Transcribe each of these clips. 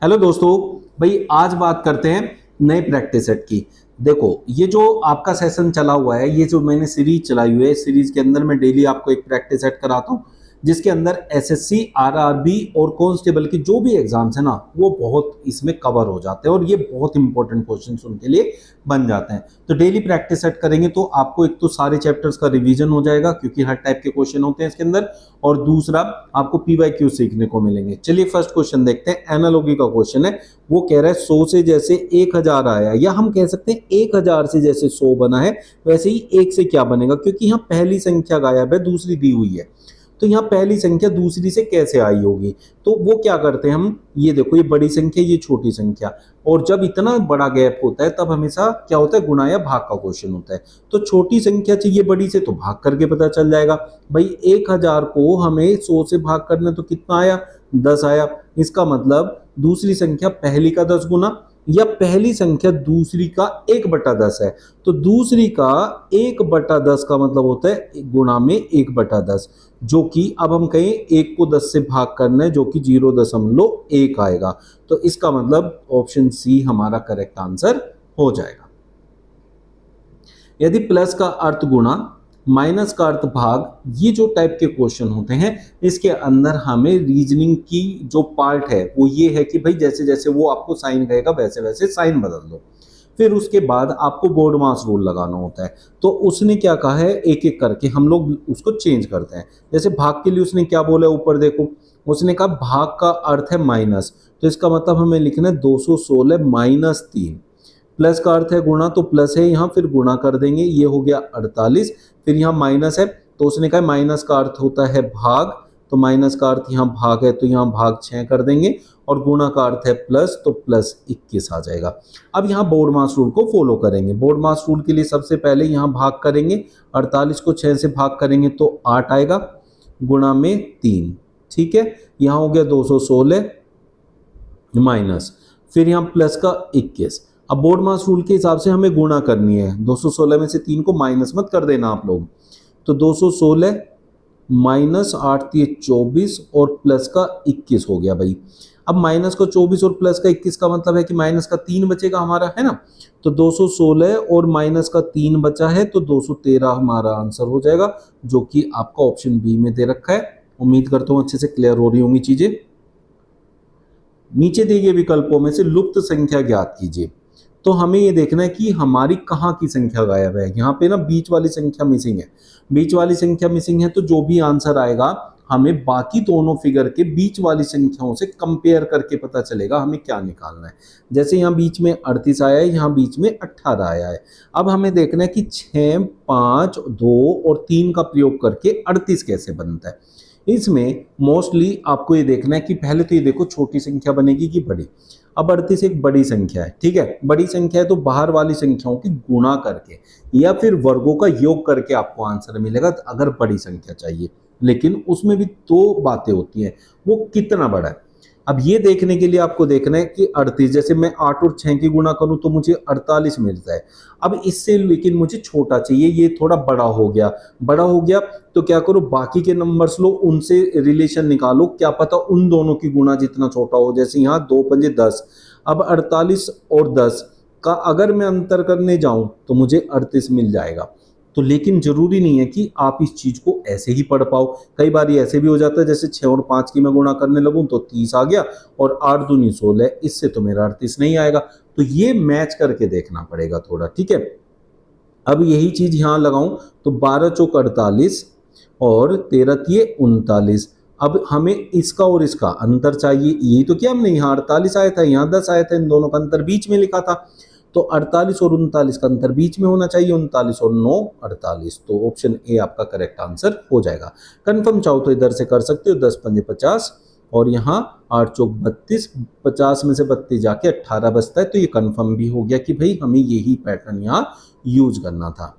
Hello दोस्तों। भाई आज बात करते हैं नए प्रैक्टिस सेट की। देखो, ये जो आपका सेशन चला हुआ है, ये जो मैंने सीरीज चलाई हुई है, सीरीज के अंदर मैं डेली आपको एक प्रैक्टिस सेट कराता हूँ जिसके अंदर एसएससी, आरआरबी और कांस्टेबल की जो भी एग्जाम्स है ना, वो बहुत इसमें कवर हो जाते हैं और ये बहुत इंपॉर्टेंट क्वेश्चंस उनके लिए बन जाते हैं। तो डेली प्रैक्टिस सेट करेंगे तो आपको एक तो सारे चैप्टर्स का रिवीजन हो जाएगा क्योंकि हर टाइप के क्वेश्चन होते हैं इसके अंदर, और दूसरा आपको पीवाईक्यू सीखने को मिलेंगे। चलिए फर्स्ट क्वेश्चन देखते हैं। एनालॉजी का क्वेश्चन है। वो कह रहा है 100 से जैसे 1000 आया, या हम कह सकते हैं 1000 से जैसे 100 बना है वैसे ही एक से क्या बनेगा, क्योंकि यहाँ पहली संख्या गायब है, दूसरी दी हुई है। तो यहाँ पहली संख्या दूसरी से कैसे आई होगी? तो वो क्या करते हैं हम, ये देखो, ये बड़ी संख्या, ये छोटी संख्या, और जब इतना बड़ा गैप होता है तब हमेशा क्या होता है, गुणा या भाग का क्वेश्चन होता है। तो छोटी संख्या चाहिए बड़ी से, तो भाग करके पता चल जाएगा। भाई 1000 को हमें 100 से भाग करना, तो कितना आया, 10 आया। इसका मतलब दूसरी संख्या पहली का 10 गुना, या पहली संख्या दूसरी का 1/10 है। तो दूसरी का 1/10 का मतलब होता है गुणा में 1/10, जो कि अब हम कहें 1 को 10 से भाग करना है, जो कि 0.1 आएगा। तो इसका मतलब ऑप्शन सी हमारा करेक्ट आंसर हो जाएगा। यदि प्लस का अर्थ गुणा, माइनस का अर्थ भाग, ये जो टाइप के क्वेश्चन होते हैं इसके अंदर हमें रीजनिंग की जो पार्ट है वो ये है कि भाई जैसे जैसे वो आपको साइन कहेगा वैसे वैसे साइन बदल दो। फिर उसके बाद आपको बोर्ड मास रूल लगाना होता है। तो उसने क्या कहा है, एक एक करके हम लोग उसको चेंज करते हैं। जैसे भाग के लिए उसने क्या बोला, ऊपर देखो, उसने कहा भाग का अर्थ है माइनस, तो इसका मतलब हमें लिखना है 216 माइनस 3। प्लस का अर्थ है गुणा, तो प्लस है यहाँ, फिर गुणा कर देंगे, ये हो गया 48। फिर यहाँ माइनस है, तो उसने कहा माइनस का अर्थ होता है भाग, तो माइनस का अर्थ यहाँ भाग है, तो यहाँ भाग 6 कर देंगे, और गुणा का अर्थ है प्लस, तो प्लस 21 आ जाएगा। अब यहाँ बोर्ड मास रूल को फॉलो करेंगे। बोर्ड मास रूल के लिए सबसे पहले यहाँ भाग करेंगे, 48 को 6 से भाग करेंगे तो 8 आएगा, गुणा में 3। ठीक है, यहाँ हो गया 216 माइनस, फिर यहाँ प्लस का 21। अब बोर्ड मास रूल के हिसाब से हमें गुणा करनी है, 216 में से 3 को माइनस मत कर देना आप लोग। तो 216 माइनस 8 3 24 और प्लस का 21 हो गया भाई। अब माइनस का 24 और प्लस का 21 का मतलब है कि माइनस का 3 बचेगा हमारा, है ना। तो 216 और माइनस का 3 बचा है, तो 213 हमारा आंसर हो जाएगा, जो कि आपका ऑप्शन बी में दे रखा है। उम्मीद करता हूँ अच्छे से क्लियर हो रही होंगी चीजें। नीचे दिए गए विकल्पों में से लुप्त संख्या ज्ञात कीजिए। तो हमें ये देखना है कि हमारी कहाँ की संख्या गायब है। यहाँ पे ना बीच वाली संख्या मिसिंग है, बीच वाली संख्या मिसिंग है, तो जो भी आंसर आएगा हमें बाकी दोनों फिगर के बीच वाली संख्याओं से कंपेयर करके पता चलेगा हमें क्या निकालना है। जैसे यहाँ बीच में 38 आया है, यहाँ बीच में 18 आया है। अब हमें देखना है कि 6 5 2 और 3 का प्रयोग करके 38 कैसे बनता है। इसमें मोस्टली आपको ये देखना है कि पहले तो ये देखो छोटी संख्या बनेगी कि बड़ी। अब 38 एक बड़ी संख्या है, ठीक है, बड़ी संख्या है, तो बाहर वाली संख्याओं की गुणा करके या फिर वर्गों का योग करके आपको आंसर मिलेगा अगर बड़ी संख्या चाहिए। लेकिन उसमें भी दो बातें होती हैं, वो कितना बड़ा है। अब ये देखने के लिए आपको देखना है कि 38, जैसे मैं 8 और 6 की गुणा करूं तो मुझे 48 मिलता है। अब इससे लेकिन मुझे छोटा चाहिए, ये थोड़ा बड़ा हो गया। बड़ा हो गया तो क्या करो, बाकी के नंबर्स लो, उनसे रिलेशन निकालो, क्या पता उन दोनों की गुणा जितना छोटा हो। जैसे यहाँ 2 पंजे 10, अब 48 और 10 का अगर मैं अंतर करने जाऊं तो मुझे 38 मिल जाएगा। तो लेकिन जरूरी नहीं है कि आप इस चीज को ऐसे ही पढ़ पाओ। कई बार ये ऐसे भी हो जाता है, जैसे 6 और 5 की मैं गुणा करने लगूं तो 30 आ गया, और 8 दूनी 16, इससे तो मेरा 38 नहीं आएगा। तो ये मैच करके देखना पड़ेगा थोड़ा, ठीक है। अब यही चीज यहां लगाऊं तो 12 चौक 48 और 13 तिये 39। अब हमें इसका और इसका अंतर चाहिए। यही तो किया हमने, यहाँ 48 आया था, यहाँ 10 आया था, इन दोनों का अंतर बीच में लिखा था। तो 48 और 39 का अंतर बीच में होना चाहिए, 39 और 9 48। तो ऑप्शन ए आपका करेक्ट आंसर हो जाएगा। कंफर्म चाहो तो इधर से कर सकते हो, 10 पंजे 50 और यहाँ 8 चौक 32, 50 में से 32 जाके 18 बचता है। तो ये कंफर्म भी हो गया कि भाई हमें यही पैटर्न यहाँ यूज करना था।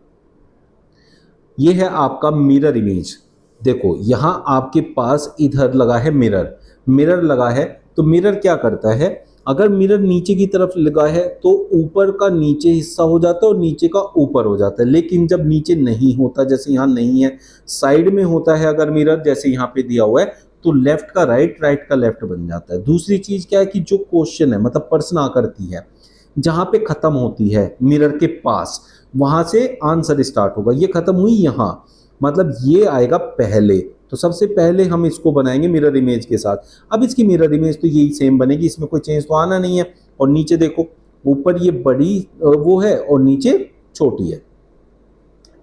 ये है आपका मिरर इमेज। देखो यहां आपके पास इधर लगा है मिरर, मिरर लगा है, तो मिरर क्या करता है, अगर मिरर नीचे की तरफ लगा है तो ऊपर का नीचे हिस्सा हो जाता है और नीचे का ऊपर हो जाता है। लेकिन जब नीचे नहीं होता, जैसे यहाँ नहीं है, साइड में होता है अगर मिरर, जैसे यहाँ पे दिया हुआ है, तो लेफ्ट का राइट, राइट का लेफ्ट बन जाता है। दूसरी चीज क्या है कि जो क्वेश्चन है मतलब प्रश्न आकृति है जहां पे खत्म होती है मिरर के पास, वहां से आंसर स्टार्ट होगा। ये खत्म हुई यहां, मतलब ये आएगा पहले। तो सबसे पहले हम इसको बनाएंगे मिरर इमेज के साथ। अब इसकी मिरर इमेज तो यही सेम बनेगी, इसमें कोई चेंज तो आना नहीं है। और नीचे देखो, ऊपर ये बड़ी वो है और नीचे छोटी है,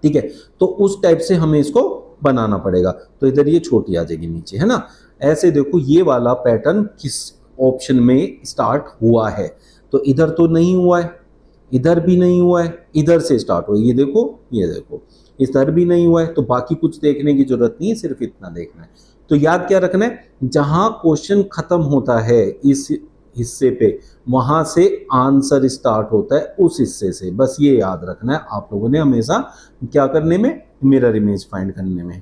ठीक है। तो उस टाइप से हमें इसको बनाना पड़ेगा। तो इधर ये छोटी आ जाएगी नीचे, है ना। ऐसे देखो ये वाला पैटर्न किस ऑप्शन में स्टार्ट हुआ है। तो इधर तो नहीं हुआ है, इधर भी नहीं हुआ है, इधर से स्टार्ट हुआ है। ये देखो, ये देखो, इधर भी नहीं हुआ है। तो बाकी कुछ देखने की जरूरत नहीं है, सिर्फ इतना देखना है। तो याद क्या रखना है, जहां क्वेश्चन खत्म होता है इस हिस्से पे, वहां से आंसर स्टार्ट होता है उस हिस्से से। बस ये याद रखना है आप लोगों ने हमेशा क्या करने में, मिरर इमेज फाइंड करने में।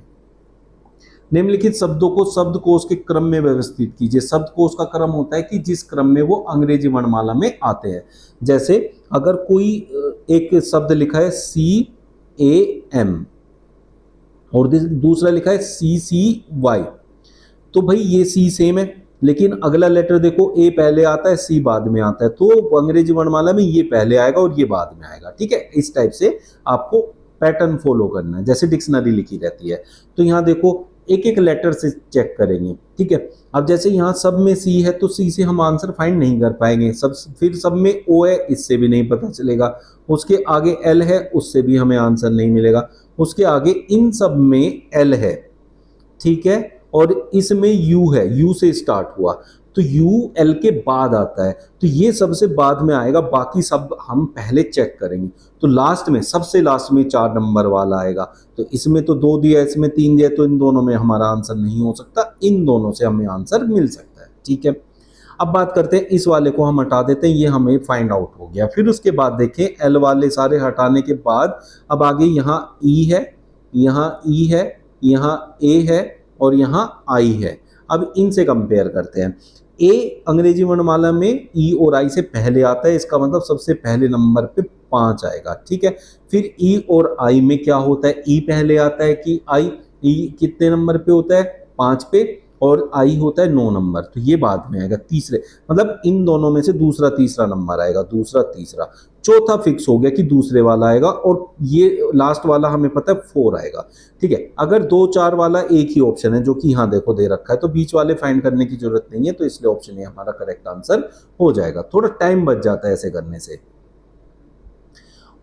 निम्नलिखित शब्दों को शब्दकोश के क्रम में व्यवस्थित कीजिए। शब्दकोश का क्रम होता है कि जिस क्रम में वो अंग्रेजी वर्णमाला में आते हैं। जैसे अगर कोई एक शब्द लिखा है CAM और दूसरा लिखा है CCY, तो भाई ये C सेम है, लेकिन अगला लेटर देखो A पहले आता है C बाद में आता है, तो अंग्रेजी वर्णमाला में ये पहले आएगा और ये बाद में आएगा, ठीक है। इस टाइप से आपको पैटर्न फॉलो करना है, जैसे डिक्शनरी लिखी रहती है। तो यहाँ देखो एक एक लेटर से चेक करेंगे, ठीक है। अब जैसे यहाँ सब में C है तो C से हम आंसर फाइंड नहीं कर पाएंगे। फिर सब में O है, इससे भी नहीं पता चलेगा। उसके आगे L है, उससे भी हमें आंसर नहीं मिलेगा। उसके आगे इन सब में L है, ठीक है, और इसमें U है, U से स्टार्ट हुआ, तो U L के बाद आता है, तो ये सबसे बाद में आएगा, बाकी सब हम पहले चेक करेंगे। तो लास्ट में, सबसे लास्ट में 4 नंबर वाला आएगा। तो इसमें तो 2 दिया, इसमें 3 दिया, तो इन दोनों में हमारा आंसर नहीं हो सकता, इन दोनों से हमें आंसर मिल सकता है, ठीक है। अब बात करते हैं, इस वाले को हम हटा देते हैं, ये हमें फाइंड आउट हो गया। फिर उसके बाद देखें, L वाले सारे हटाने के बाद अब आगे यहाँ E है, यहाँ E है, यहाँ A है और यहाँ I है। अब इनसे कंपेयर करते हैं। A अंग्रेजी वर्णमाला में E और I से पहले आता है, इसका मतलब सबसे पहले नंबर पे 5 आएगा, ठीक है। फिर E और I में क्या होता है, E पहले आता है कि I, E कितने नंबर पे होता है, 5 पे, और I होता है 9 नंबर, तो ये बाद में आएगा तीसरे, मतलब इन दोनों में से दूसरा तीसरा नंबर आएगा, दूसरा तीसरा। चौथा फिक्स हो गया कि दूसरे वाला आएगा, और ये लास्ट वाला हमें पता है 4 आएगा, ठीक है। अगर 2 4 वाला एक ही ऑप्शन है, जो कि यहाँ देखो दे रखा है, तो बीच वाले फाइंड करने की जरूरत नहीं है, तो इसलिए ऑप्शन ए हमारा करेक्ट आंसर हो जाएगा। थोड़ा टाइम बच जाता है ऐसे करने से।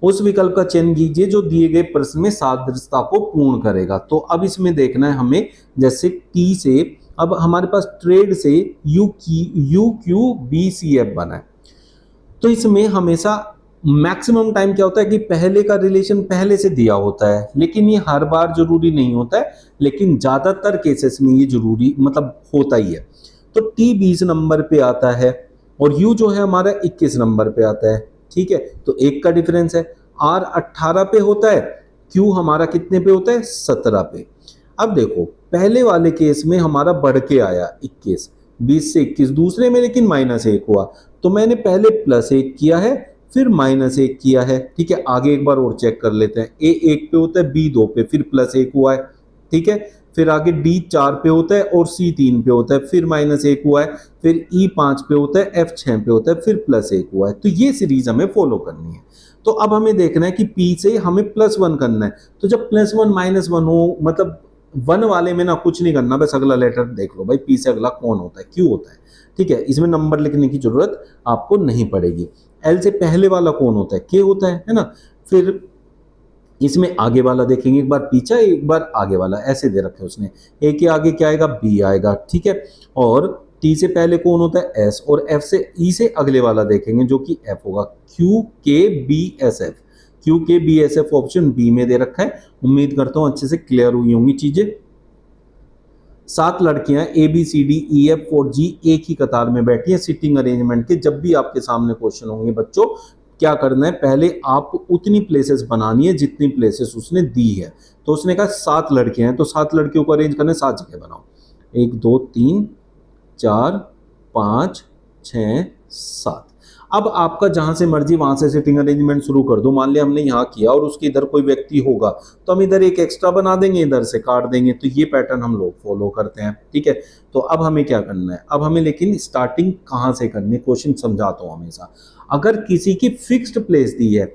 उस विकल्प का चयन कीजिए जो दिए गए प्रश्न में सादृश्यता को पूर्ण करेगा। तो अब इसमें देखना है हमें, जैसे टी से, अब हमारे पास ट्रेड से UQBCF बना है, तो इसमें हमेशा मैक्सिमम टाइम क्या होता है कि पहले का रिलेशन पहले से दिया होता है, लेकिन ये हर बार जरूरी नहीं होता है, लेकिन ज्यादातर केसेस में ये जरूरी मतलब होता ही है। तो T 20 नंबर पे आता है और U जो है हमारा 21 नंबर पे आता है, ठीक है, तो एक का डिफरेंस है। R 18 पे होता है, Q हमारा कितने पे होता है, 17 पे। अब देखो पहले वाले केस में हमारा बढ़ के आया 21, 20 से 21, दूसरे में लेकिन -1 हुआ, तो मैंने पहले +1 किया है, फिर -1 किया है, ठीक है। आगे एक बार और चेक कर लेते हैं। A 1 पे होता है, B 2 पे, फिर +1 हुआ है, ठीक है। फिर आगे D 4 पे होता है और C 3 पे होता है, फिर -1 हुआ है, फिर E 5 पे होता है, F 6 पे होता है, फिर +1 हुआ है। तो ये सीरीज हमें फॉलो करनी है। तो अब हमें देखना है कि P से हमें +1 करना है। तो जब +1 -1 हो, मतलब 1 वाले में ना कुछ नहीं करना, बस अगला लेटर देख लो भाई, P से अगला कौन होता है, Q होता है, ठीक है। इसमें नंबर लिखने की जरूरत आपको नहीं पड़ेगी। L से पहले वाला कौन होता है, K होता है ना। फिर इसमें आगे वाला देखेंगे, एक बार पीछा एक बार आगे वाला, ऐसे दे रखे उसने। A के आगे क्या आएगा, B आएगा, ठीक है। और T से पहले कौन होता है, S, और F से E से अगले वाला देखेंगे जो कि F होगा, QKBSF। QKBSF ऑप्शन बी में दे रखा है। उम्मीद करता हूं अच्छे से क्लियर हुई होंगी चीजें। 7 लड़कियां ABCDEF और G एक ही कतार में बैठी हैं सिटिंग अरेंजमेंट के। जब भी आपके सामने क्वेश्चन होंगे बच्चों, क्या करना है, पहले आप उतनी प्लेसेस बनानी है जितनी प्लेसेस उसने दी है। तो उसने कहा 7 लड़कियां हैं, तो 7 लड़कियों को अरेंज करने 7 जगह बनाओ, 1 2 3 4 5 6 7। अब आपका जहां से मर्जी वहां से सिटिंग अरेंजमेंट शुरू कर दो। मान लिया हमने यहाँ किया और उसके इधर कोई व्यक्ति होगा तो हम इधर एक एक्स्ट्रा बना देंगे, इधर से काट देंगे। तो ये पैटर्न हम लोग फॉलो करते हैं, ठीक है। तो अब हमें क्या करना है, अब हमें लेकिन स्टार्टिंग कहाँ से करनी है, क्वेश्चन समझाता हूँ हमेशा। अगर किसी की फिक्स्ड प्लेस दी है,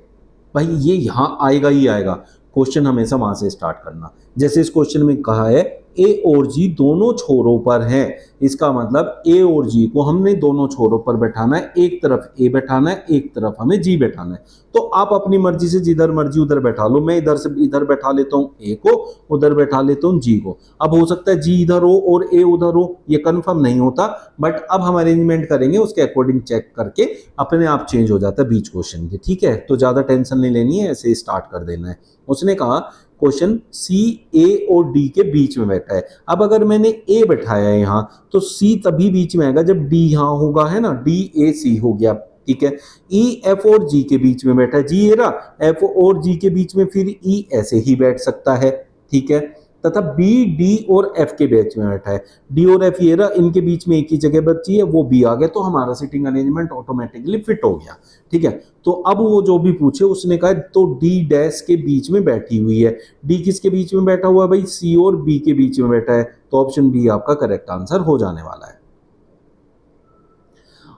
भाई ये यहाँ आएगा ही आएगा, क्वेश्चन हमेशा वहां से स्टार्ट करना। जैसे इस क्वेश्चन में कहा है ए और जी दोनों छोरों पर हैं, इसका मतलब ए और जी को हमने दोनों छोरों पर बैठाना है, एक तरफ ए बैठाना है, एक तरफ हमें जी बैठाना है। तो आप अपनी मर्जी से जिधर मर्जी उधर बैठा लो। मैं इधर से इधर बैठा लेता हूँ ए को, उधर बैठा लेता हूँ जी को। अब हो सकता है जी इधर हो और ए उधर हो, ये कंफर्म नहीं होता, बट अब हम अरेंजमेंट करेंगे उसके अकॉर्डिंग, चेक करके अपने आप चेंज हो जाता है बीच क्वेश्चन के, ठीक है। तो ज्यादा टेंशन नहीं लेनी है, ऐसे स्टार्ट कर देना है। उसने कहा क्वेश्चन सी ए और डी के बीच में बैठा है। अब अगर मैंने ए बैठाया है यहाँ, तो सी तभी बीच में आएगा जब डी यहाँ होगा, है ना, डी ए सी हो गया, ठीक है। ई एफ और जी के बीच में बैठा है, जी ये रहा, एफ और जी के बीच में फिर ई ऐसे ही बैठ सकता है, ठीक है। तथा बी डी और एफ के बीच में बैठा है, डी और एफ ये रहा, इनके बीच में एक ही जगह बची है, वो बी आ गया। तो हमारा सिटिंग अरेंजमेंट ऑटोमेटिकली फिट हो गया, ठीक है। तो अब वो जो भी पूछे, उसने कहा तो डी डैश के बीच में बैठी हुई है। डी किसके बीच में बैठा हुआ है भाई, सी और बी के बीच में बैठा है। तो ऑप्शन बी आपका करेक्ट आंसर हो जाने वाला है।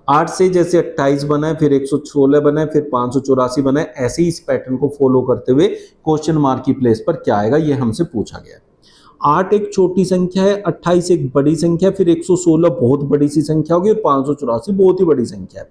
8 से जैसे 28 बना है, फिर 116 बना है, फिर 584 बना है, ऐसे ही इस पैटर्न को फॉलो करते हुए क्वेश्चन मार्क की प्लेस पर क्या आएगा, ये हमसे पूछा गया है। 8 एक छोटी संख्या है, 28 एक बड़ी संख्या है, फिर 116 बहुत बड़ी सी संख्या होगी और 584 बहुत ही बड़ी संख्या है,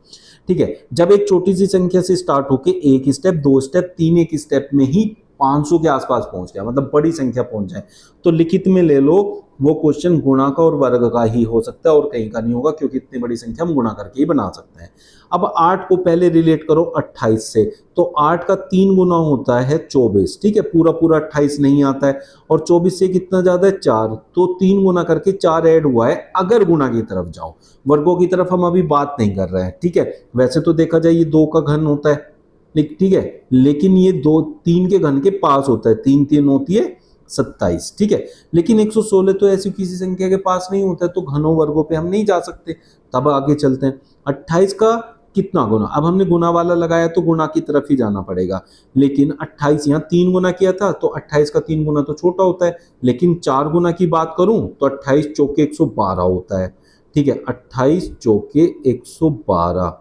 ठीक है। जब एक छोटी सी संख्या से स्टार्ट होके एक स्टेप, दो स्टेप, तीन एक स्टेप में ही 500 के आसपास पहुंच गया, मतलब बड़ी संख्या पहुंच जाए, तो लिखित में ले लो वो क्वेश्चन गुणा का और वर्ग का ही हो सकता है और कहीं का नहीं होगा, क्योंकि इतनी बड़ी संख्या हम गुणा करके ही बना सकते हैं। अब 8 को पहले रिलेट करो 28 से, तो 8 का 3 गुना होता है 24, ठीक है। पूरा पूरा 28 नहीं आता है, और 24 से कितना ज्यादा है 4, तो 3 गुना करके 4 ऐड हुआ है। अगर गुना की तरफ जाओ, वर्गों की तरफ हम अभी बात नहीं कर रहे हैं, ठीक है। वैसे तो देखा जाए ये 2 का घन होता है, ठीक है, लेकिन ये 2 3 के घन के पास होता है, 3 3 होती है 27, ठीक है। लेकिन 116 तो ऐसी किसी संख्या के पास नहीं होता है, तो घनों वर्गों पे हम नहीं जा सकते। तब आगे चलते हैं, 28 का कितना गुना, अब हमने गुना वाला लगाया तो गुना की तरफ ही जाना पड़ेगा। लेकिन 28 यहाँ 3 गुना किया था, तो 28 का 3 गुना तो छोटा होता है, लेकिन 4 गुना की बात करूं तो 28 चौके 112 होता है, ठीक है। 28 चौके 112,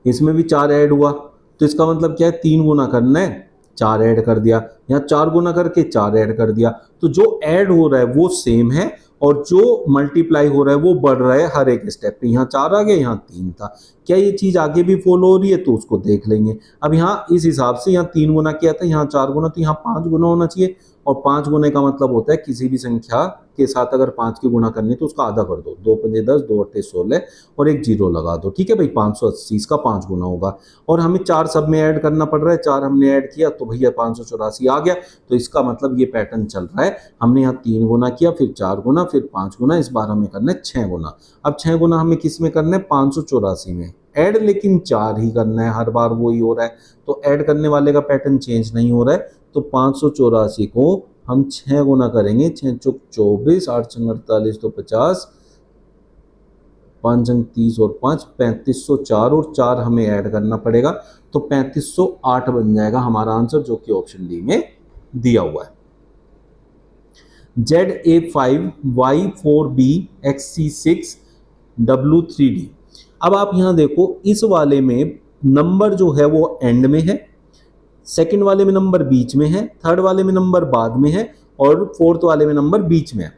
इसमें भी 4 ऐड हुआ, तो इसका मतलब क्या है, 3 गुना करना है, 4 ऐड कर दिया, यहाँ 4 गुना करके 4 ऐड कर दिया। तो जो ऐड हो रहा है वो सेम है, और जो मल्टीप्लाई हो रहा है वो बढ़ रहा है हर एक स्टेप पे। यहाँ 4 आ गया, यहाँ 3 था। क्या ये चीज आगे भी फॉलो हो रही है, तो उसको देख लेंगे। अब यहाँ इस हिसाब से यहाँ 3 गुना किया था, यहाँ 4 गुना, तो यहाँ 5 गुना होना चाहिए। और 5 गुने का मतलब होता है किसी भी संख्या के साथ अगर 5 की गुणा करनी तो उसका आधा कर दो, 2 पंजे 10, 2 अट्ठे 16 और एक जीरो लगा दो, ठीक है भाई। 580 इसका 5 गुना होगा, और हमें 4 सब में ऐड करना पड़ रहा है, 4 हमने ऐड किया तो भैया 584 आ गया। तो इसका मतलब ये पैटर्न चल रहा है, हमने यहाँ 3 गुना किया, फिर 4 गुना, फिर 5 गुना, इस बार हमें करना है 6 गुना। अब 6 गुना हमें किस में करना है, 584 में ऐड, लेकिन 4 ही करना है, हर बार वही हो रहा है, तो ऐड करने वाले का पैटर्न चेंज नहीं हो रहा है। तो 584 को हम 6 गुना करेंगे, 6 चौक 24, 8 चंग 48 तो 50, 5 चंग 30 और 5 3504, और 4 हमें ऐड करना पड़ेगा, तो 3508 बन जाएगा हमारा आंसर, जो कि ऑप्शन डी में दिया हुआ है। ZA5 Y4B XC6 W3D। अब आप यहां देखो, इस वाले में नंबर जो है वो एंड में है, सेकंड वाले में नंबर बीच में है, थर्ड वाले में नंबर बाद में है, और फोर्थ वाले में नंबर बीच में है।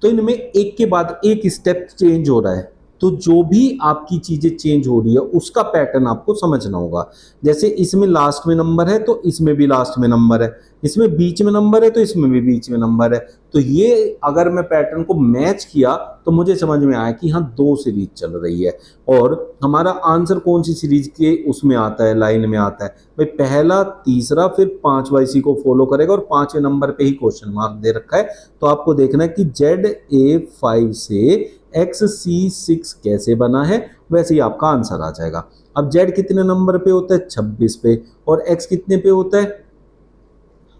तो इनमें एक के बाद एक स्टेप चेंज हो रहा है, तो जो भी आपकी चीजें चेंज हो रही है उसका पैटर्न आपको समझना होगा। जैसे इसमें लास्ट में नंबर है तो इसमें भी लास्ट में नंबर है, इसमें बीच में नंबर है तो इसमें भी बीच में नंबर है। तो ये अगर मैं पैटर्न को मैच किया तो मुझे समझ में आया कि यहाँ 2 सीरीज चल रही है, और हमारा आंसर कौन सी सीरीज के उसमें आता है, लाइन में आता है भाई, पहला, तीसरा, फिर 5वां इसी को फॉलो करेगा, और 5वें नंबर पे ही क्वेश्चन मार्क दे रखा है। तो आपको देखना है कि ZA5 से XC6 कैसे बना है, वैसे ही आपका आंसर आ जाएगा। अब Z कितने नंबर पे होता है, 26 पे, और X कितने पे होता है,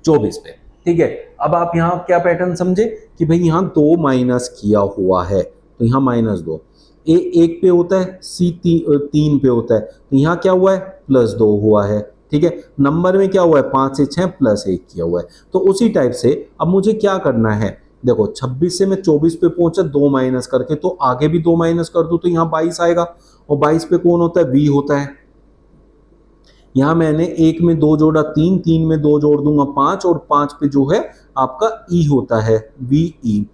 24 पे, ठीक है। अब आप यहाँ क्या पैटर्न समझे कि भाई यहाँ 2 माइनस किया हुआ है, तो यहाँ -2, ए 1 पे होता है, सी 3 पे होता है, तो यहाँ क्या हुआ है +2 हुआ है। ठीक है, नंबर में क्या हुआ है 5 से 6 +1 किया हुआ है। तो उसी टाइप से अब मुझे क्या करना है, देखो 26 से मैं 24 पे पहुंचा 2 माइनस करके, तो आगे भी 2 माइनस कर दूं तो यहाँ 22 आएगा, और 22 पे कौन होता है v होता है। यहाँ मैंने 1 में 2 जोड़ा 3, 3 में 2 जोड़ दूंगा 5, और 5 पे जो है आपका e होता है VE,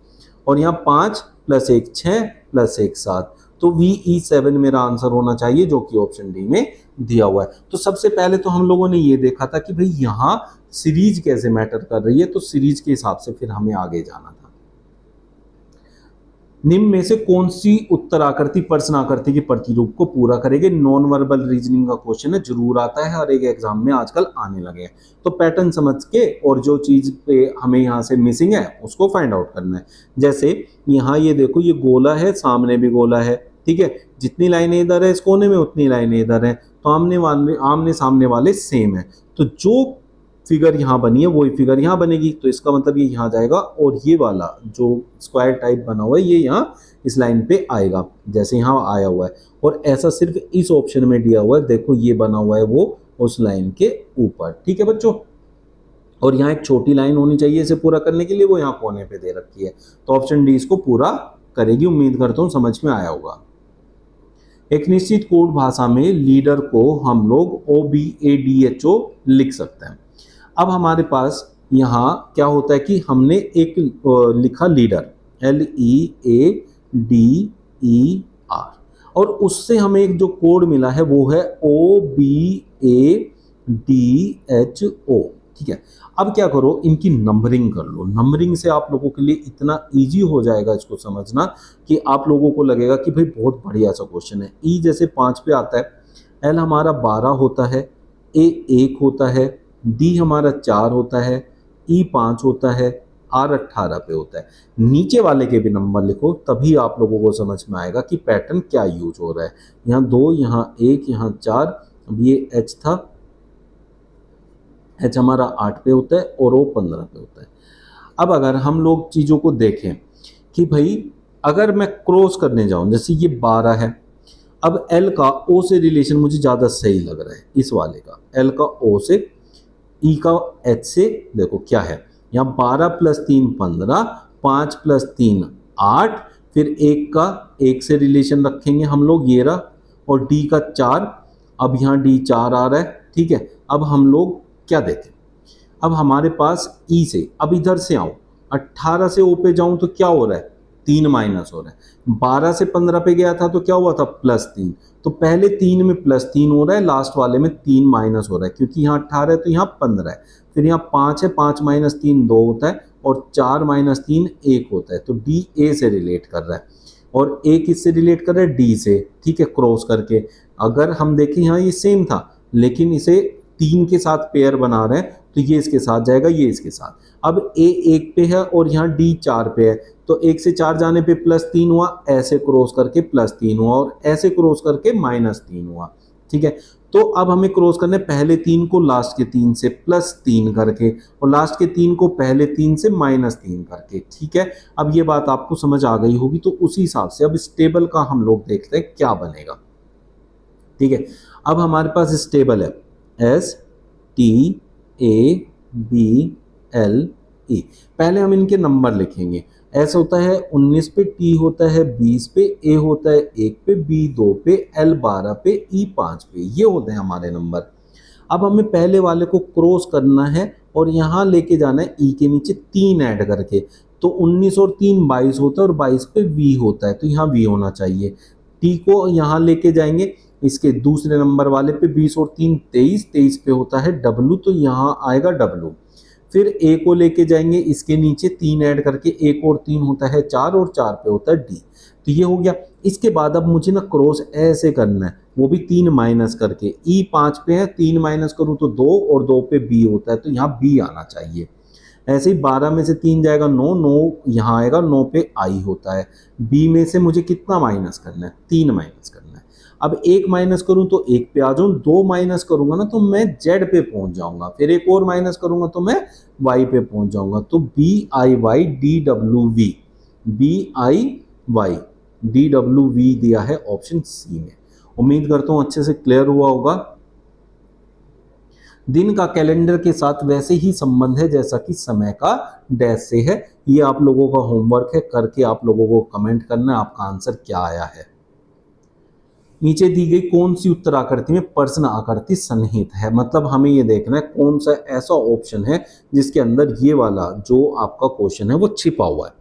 और यहाँ 5 + 1 6 + 1 7, तो VE7 मेरा आंसर होना चाहिए, जो कि ऑप्शन डी में दिया हुआ है। तो सबसे पहले तो हम लोगों ने ये देखा था कि भाई यहाँ सीरीज कैसे मैटर कर रही है, तो सीरीज के हिसाब से फिर हमें आगे जाना था। निम्न में से कौन सी उत्तर आकृति प्रश्न आकृति के प्रतिरूप को पूरा करेगी। नॉन वर्बल रीजनिंग का क्वेश्चन है, जरूर आता है हर एक एग्जाम में आजकल आने लगे हैं। तो पैटर्न समझ के और जो चीज पे हमें यहाँ से मिसिंग है उसको फाइंड आउट करना है। जैसे यहाँ ये देखो, ये गोला है, सामने भी गोला है, ठीक है, जितनी लाइनें इधर है इस कोने में उतनी लाइनें इधर है, तो आमने सामने वाले सेम है, तो जो फिगर यहाँ बनी है वही फिगर यहाँ बनेगी, तो इसका मतलब ये यहाँ जाएगा, और ये वाला जो स्क्वायर टाइप बना हुआ है ये यहाँ इस लाइन पे आएगा, जैसे यहाँ आया हुआ है। और ऐसा सिर्फ इस ऑप्शन में दिया हुआ है, देखो ये बना हुआ है वो उस लाइन के ऊपर। ठीक है बच्चों, और यहाँ एक छोटी लाइन होनी चाहिए इसे पूरा करने के लिए, वो यहाँ कोने पे दे रखी है, तो ऑप्शन डी इसको पूरा करेगी। उम्मीद करता हूँ समझ में आया होगा। एक निश्चित कोड भाषा में लीडर को हम लोग OBADHO लिख सकते हैं। अब हमारे पास यहाँ क्या होता है कि हमने एक लिखा लीडर LEADER, और उससे हमें एक जो कोड मिला है वो है OBADHO। ठीक है, अब क्या करो, इनकी नंबरिंग कर लो। नंबरिंग से आप लोगों के लिए इतना इजी हो जाएगा इसको समझना कि आप लोगों को लगेगा कि भाई बहुत बढ़िया सा क्वेश्चन है। ई जैसे 5 पे आता है, एल हमारा 12 होता है, ए 1 होता है, डी हमारा 4 होता है, ई 5 होता है, आर 18 पे होता है। नीचे वाले के भी नंबर लिखो, तभी आप लोगों को समझ में आएगा कि पैटर्न क्या यूज हो रहा है। यहाँ 2, यहाँ 1, यहाँ 4, अब ये एच था, एच हमारा 8 पे होता है और ओ 15 पे होता है। अब अगर हम लोग चीज़ों को देखें कि भाई अगर मैं क्रॉस करने जाऊं, जैसे ये 12 है, अब एल का ओ से रिलेशन मुझे ज़्यादा सही लग रहा है, इस वाले का एल का ओ से, ई का एच से, देखो क्या है यहाँ 12 + 3 15, 5 + 3 8, फिर 1 का 1 से रिलेशन रखेंगे हम लोग, ये रहा, और डी का 4, अब यहाँ डी 4 आ रहा है। ठीक है, अब हम लोग क्या देखें, अब हमारे पास ई से, अब इधर से आऊं 18 से ओ पे जाऊं तो क्या हो रहा है 3 माइनस हो रहा है। 12 से 15 पे गया था तो क्या हुआ था +3, तो पहले 3 में +3 हो रहा है, लास्ट वाले में 3 माइनस हो रहा है, क्योंकि यहाँ 18 है तो यहाँ 15 है, फिर यहाँ 5 है, 5 - 3 2 होता है, और 4 - 3 1 होता है, तो डी ए से रिलेट कर रहा है, और ए किससे रिलेट कर रहा है डी से। ठीक है, क्रॉस करके अगर हम देखें यहाँ ये सेम था, लेकिन इसे 3 के साथ पेयर बना रहे हैं, तो ये इसके साथ जाएगा, ये इसके साथ। अब ए 1 पे है और यहाँ डी 4 पे है, तो 1 से 4 जाने पे +3 हुआ, ऐसे क्रॉस करके +3 हुआ, और ऐसे क्रॉस करके -3 हुआ। ठीक है, तो अब हमें क्रॉस करने पहले 3 को लास्ट के 3 से +3 करके, और लास्ट के 3 को पहले 3 से -3 करके। ठीक है, अब ये बात आपको समझ आ गई होगी, तो उसी हिसाब से अब इस टेबल का हम लोग देखते हैं क्या बनेगा। ठीक है, अब हमारे पास इस टेबल है STABLE। पहले हम इनके नंबर लिखेंगे। S होता है 19 पे, T होता है 20 पे, A होता है 1 पे, B 2 पे, L 12 पे, E 5 पे, ये होते हैं हमारे नंबर। अब हमें पहले वाले को क्रॉस करना है और यहाँ लेके जाना है E के नीचे 3 ऐड करके, तो 19 और 3 22 होता है, और 22 पे V होता है, तो यहाँ V होना चाहिए। T को यहाँ लेके जाएंगे इसके दूसरे नंबर वाले पे, 20 और 3 23, 23 पे होता है W, तो यहाँ आएगा W। फिर A को लेके जाएंगे इसके नीचे 3 ऐड करके, 1 और 3 होता है 4, और 4 पे होता है D, तो ये हो गया। इसके बाद अब मुझे ना क्रॉस ऐसे करना है, वो भी 3 माइनस करके, E 5 पे है, 3 माइनस करूँ तो 2, और 2 पे B होता है, तो यहाँ B आना चाहिए। ऐसे ही 12 में से 3 जाएगा 9, 9 यहाँ आएगा, 9 पे I होता है। B में से मुझे कितना माइनस करना है 3 माइनस करना है। अब 1 माइनस करूं तो 1 पे आ जाऊं, 2 माइनस करूंगा ना तो मैं Z पे पहुंच जाऊंगा, फिर एक और माइनस करूंगा तो मैं Y पे पहुंच जाऊंगा, तो BIYDWV, BIY DWV दिया है ऑप्शन सी में। उम्मीद करता हूं अच्छे से क्लियर हुआ होगा। दिन का कैलेंडर के साथ वैसे ही संबंध है जैसा कि समय का डैश से है। ये आप लोगों का होमवर्क है, करके आप लोगों को कमेंट करना है आपका आंसर क्या आया है। नीचे दी गई कौन सी उत्तर आकृति में प्रश्न आकृति सन्निहित है, मतलब हमें ये देखना है कौन सा ऐसा ऑप्शन है जिसके अंदर ये वाला जो आपका क्वेश्चन है वो छिपा हुआ है।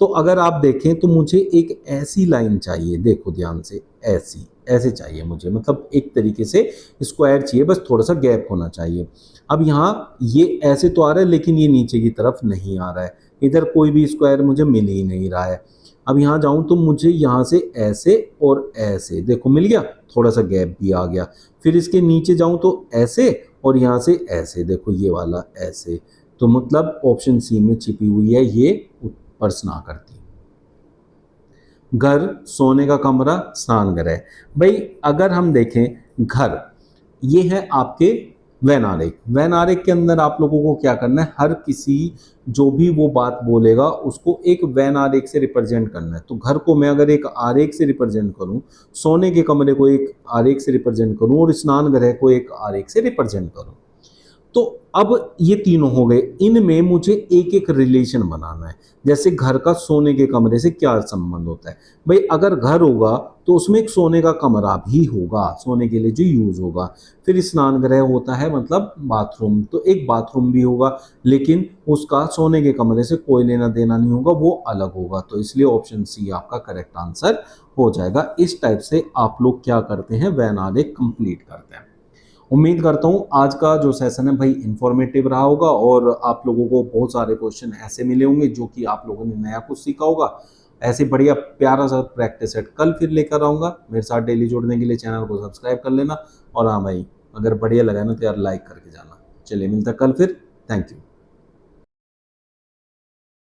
तो अगर आप देखें तो मुझे एक ऐसी लाइन चाहिए, देखो ध्यान से, ऐसी ऐसे चाहिए मुझे, मतलब एक तरीके से स्क्वायर चाहिए, बस थोड़ा सा गैप होना चाहिए। अब यहाँ ये ऐसे तो आ रहा है लेकिन ये नीचे की तरफ नहीं आ रहा है, इधर कोई भी स्क्वायर मुझे मिल ही नहीं रहा है। अब यहाँ जाऊँ तो मुझे यहाँ से ऐसे और ऐसे, देखो मिल गया, थोड़ा सा गैप भी आ गया। फिर इसके नीचे जाऊँ तो ऐसे और यहाँ से ऐसे, देखो ये वाला ऐसे। तो मतलब ऑप्शन सी में छिपी हुई है ये प्रश्न आकृति। घर, सोने का कमरा, स्नान घर है। भाई अगर हम देखें घर, ये है आपके वैन आरेख। वैन आरेख के अंदर आप लोगों को क्या करना है, हर किसी जो भी वो बात बोलेगा उसको एक वैन आरेख से रिप्रेजेंट करना है। तो घर को मैं अगर एक आरेख से रिप्रेजेंट करूं, सोने के कमरे को एक आरेख से रिप्रेजेंट करूं और स्नान घर को एक आरेख से रिप्रेजेंट करूं, तो अब ये तीनों हो गए, इनमें मुझे एक एक रिलेशन बनाना है। जैसे घर का सोने के कमरे से क्या संबंध होता है, भाई अगर घर होगा तो उसमें एक सोने का कमरा भी होगा, सोने के लिए जो यूज होगा। फिर स्नान गृह होता है मतलब बाथरूम, तो एक बाथरूम भी होगा, लेकिन उसका सोने के कमरे से कोई लेना देना नहीं होगा, वो अलग होगा। तो इसलिए ऑप्शन सी आपका करेक्ट आंसर हो जाएगा। इस टाइप से आप लोग क्या करते हैं, वैन आरेख कंप्लीट करते हैं। उम्मीद करता हूँ आज का जो सेशन है भाई इंफॉर्मेटिव रहा होगा और आप लोगों को बहुत सारे क्वेश्चन ऐसे मिले होंगे जो कि आप लोगों ने नया कुछ सीखा होगा। ऐसे बढ़िया प्यारा सा प्रैक्टिस सेट कल फिर लेकर आऊँगा। मेरे साथ डेली जुड़ने के लिए चैनल को सब्सक्राइब कर लेना, और हाँ भाई अगर बढ़िया लगा ना तो यार लाइक करके जाना। चलिए मिलता कल फिर, थैंक यू।